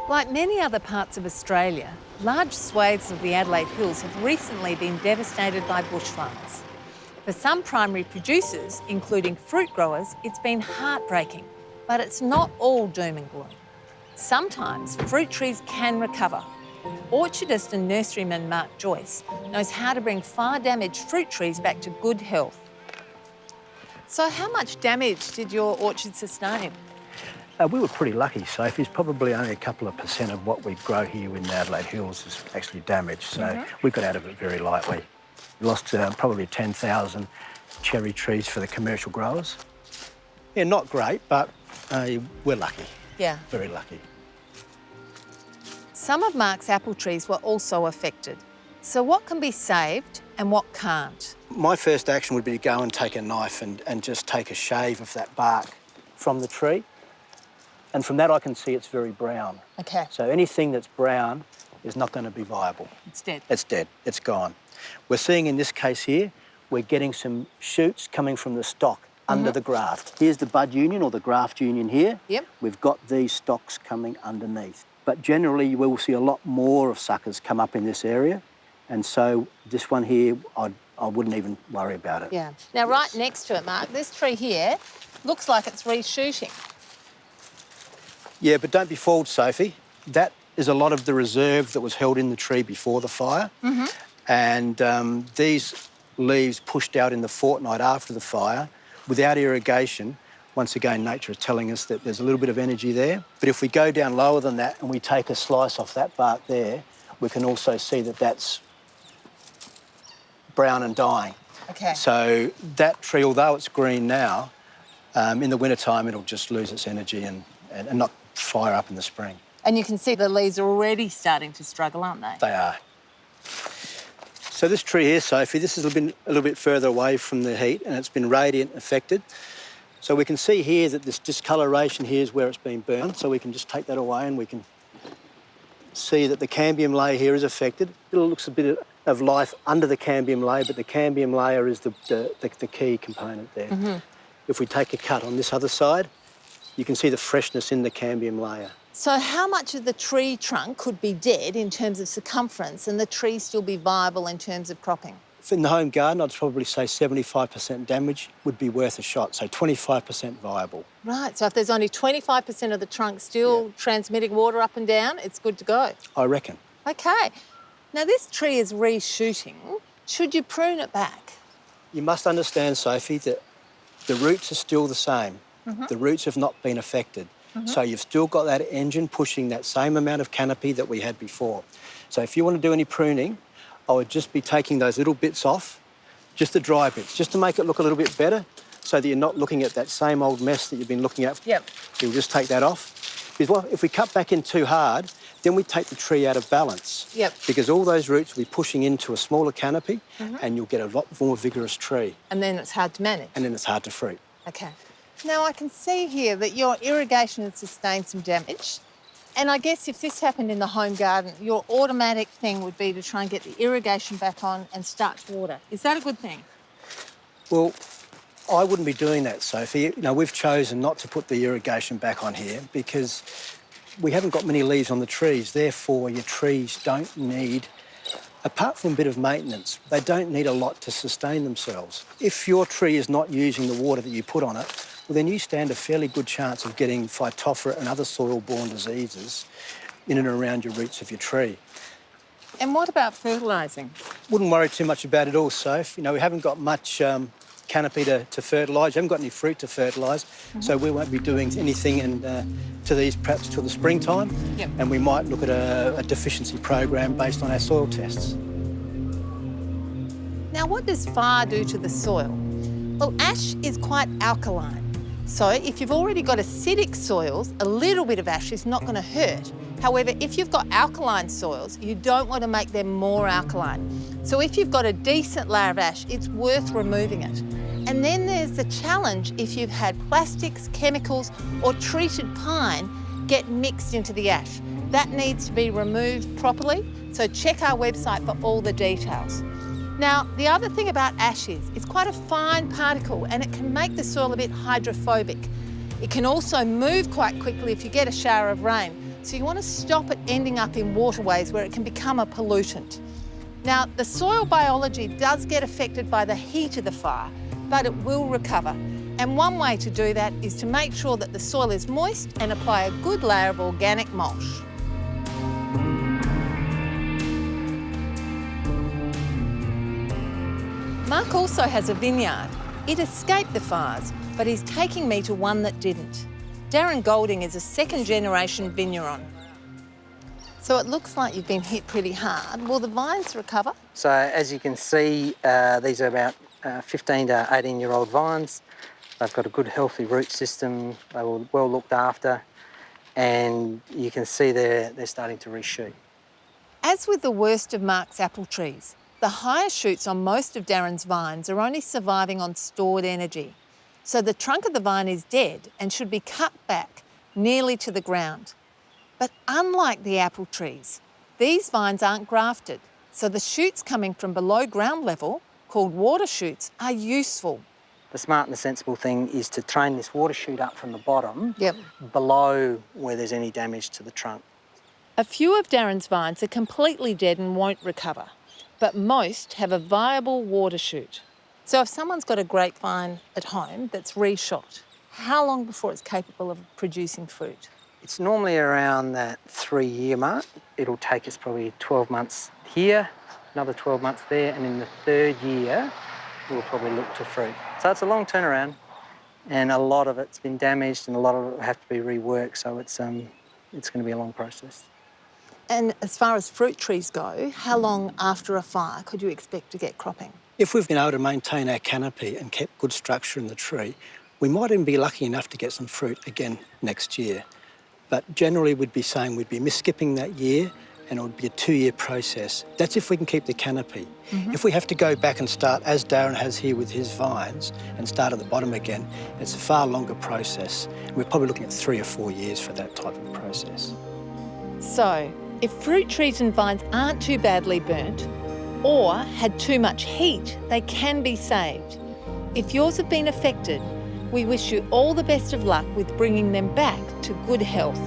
Like many other parts of Australia, large swathes of the Adelaide Hills have recently been devastated by bushfires. For some primary producers, including fruit growers, it's been heartbreaking, but it's not all doom and gloom. Sometimes fruit trees can recover. Orchardist and nurseryman Mark Joyce knows how to bring fire-damaged fruit trees back to good health. So how much damage did your orchard sustain? We were pretty lucky, Sophie. It's probably only a couple of % of what we grow here in the Adelaide Hills is actually damaged, so we got out of it very lightly. We lost probably 10,000 cherry trees for the commercial growers. Yeah, not great, but we're lucky. Yeah. Very lucky. Some of Mark's apple trees were also affected. So what can be saved and what can't? My first action would be to go and take a knife and just take a shave of that bark from the tree. And from that I can see it's very brown. Okay. So anything that's brown is not going to be viable. It's dead. It's dead. It's gone. We're seeing in this case here, we're getting some shoots coming from the stock under the graft. Here's the bud union or the graft union here. Yep. We've got these stalks coming underneath. But generally you will see a lot more of suckers come up in this area. And so this one here, I wouldn't even worry about it. Yeah. Now, right next to it, Mark, this tree here looks like it's reshooting. Yeah, but don't be fooled, Sophie. That is a lot of the reserve that was held in the tree before the fire. And these leaves pushed out in the fortnight after the fire without irrigation. Once again, nature is telling us that there's a little bit of energy there. But if we go down lower than that and we take a slice off that bark there, we can also see that that's brown and dying. Okay. So that tree, although it's green now, in the wintertime it'll just lose its energy and not fire up in the spring. And you can see the leaves are already starting to struggle, aren't they? They are. So this tree here, Sophie, this has been a little bit further away from the heat and it's been radiant affected. So we can see here that this discoloration here is where it's been burned. So we can just take that away and we can see that the cambium layer here is affected. It looks a bit of life under the cambium layer, but the cambium layer is the key component there. If we take a cut on this other side, you can see the freshness in the cambium layer. So how much of the tree trunk could be dead in terms of circumference and the tree still be viable in terms of cropping? In the home garden, I'd probably say 75% damage would be worth a shot, so 25% viable. Right, so if there's only 25% of the trunk still transmitting water up and down, it's good to go. I reckon. Okay. Now, this tree is reshooting. Should you prune it back? You must understand, Sophie, that the roots are still the same. The roots have not been affected. So you've still got that engine pushing that same amount of canopy that we had before. So if you want to do any pruning, I would just be taking those little bits off, just the dry bits, just to make it look a little bit better so that you're not looking at that same old mess that you've been looking at. Yep. You'll just take that off. Because well, if we cut back in too hard, then we take the tree out of balance. Yep. Because all those roots will be pushing into a smaller canopy and you'll get a lot more vigorous tree. And then it's hard to manage. And then it's hard to fruit. Okay. Now, I can see here that your irrigation has sustained some damage. And I guess if this happened in the home garden, your automatic thing would be to try and get the irrigation back on and start to water. Is that a good thing? Well, I wouldn't be doing that, Sophie. You know, we've chosen not to put the irrigation back on here because we haven't got many leaves on the trees. Therefore, your trees don't need, apart from a bit of maintenance, they don't need a lot to sustain themselves. If your tree is not using the water that you put on it, well, then you stand a fairly good chance of getting phytophthora and other soil-borne diseases in and around your roots of your tree. And what about fertilising? Wouldn't worry too much about it all, Soph. You know, we haven't got much canopy to fertilise. We haven't got any fruit to fertilise, so we won't be doing anything to these perhaps till the springtime. Yep. And we might look at a deficiency program based on our soil tests. Now, what does fire do to the soil? Well, ash is quite alkaline. So if you've already got acidic soils, a little bit of ash is not going to hurt. However, if you've got alkaline soils, you don't want to make them more alkaline. So if you've got a decent layer of ash, it's worth removing it. And then there's the challenge if you've had plastics, chemicals, or treated pine get mixed into the ash. That needs to be removed properly, so check our website for all the details. Now, the other thing about ash is it's quite a fine particle and it can make the soil a bit hydrophobic. It can also move quite quickly if you get a shower of rain. So you want to stop it ending up in waterways where it can become a pollutant. Now, the soil biology does get affected by the heat of the fire, but it will recover. And one way to do that is to make sure that the soil is moist and apply a good layer of organic mulch. Mark also has a vineyard. It escaped the fires, but he's taking me to one that didn't. Darren Golding is a second-generation vigneron. So it looks like you've been hit pretty hard. Will the vines recover? So as you can see, these are about 15 to 18-year-old vines. They've got a good healthy root system. They were well looked after, and you can see they're starting to reshoot. As with the worst of Mark's apple trees, the higher shoots on most of Darren's vines are only surviving on stored energy. So the trunk of the vine is dead and should be cut back nearly to the ground. But unlike the apple trees, these vines aren't grafted, so the shoots coming from below ground level, called water shoots, are useful. The smart and the sensible thing is to train this water shoot up from the bottom, Yep. below where there's any damage to the trunk. A few of Darren's vines are completely dead and won't recover, but most have a viable water shoot. So if someone's got a grapevine at home that's reshot, how long before it's capable of producing fruit? It's normally around that 3-year mark. It'll take us probably 12 months here, another 12 months there, and in the 3rd year, we'll probably look to fruit. So it's a long turnaround, and a lot of it's been damaged and a lot of it will have to be reworked, so it's going to be a long process. And as far as fruit trees go, how long after a fire could you expect to get cropping? If we've been able to maintain our canopy and kept good structure in the tree, we might even be lucky enough to get some fruit again next year. But generally we'd be saying we'd be skipping that year, and it would be a 2-year process. That's if we can keep the canopy. If we have to go back and start, as Darren has here with his vines, and start at the bottom again, it's a far longer process. We're probably looking at 3 or 4 years for that type of process. So, if fruit trees and vines aren't too badly burnt or had too much heat, they can be saved. If yours have been affected, we wish you all the best of luck with bringing them back to good health.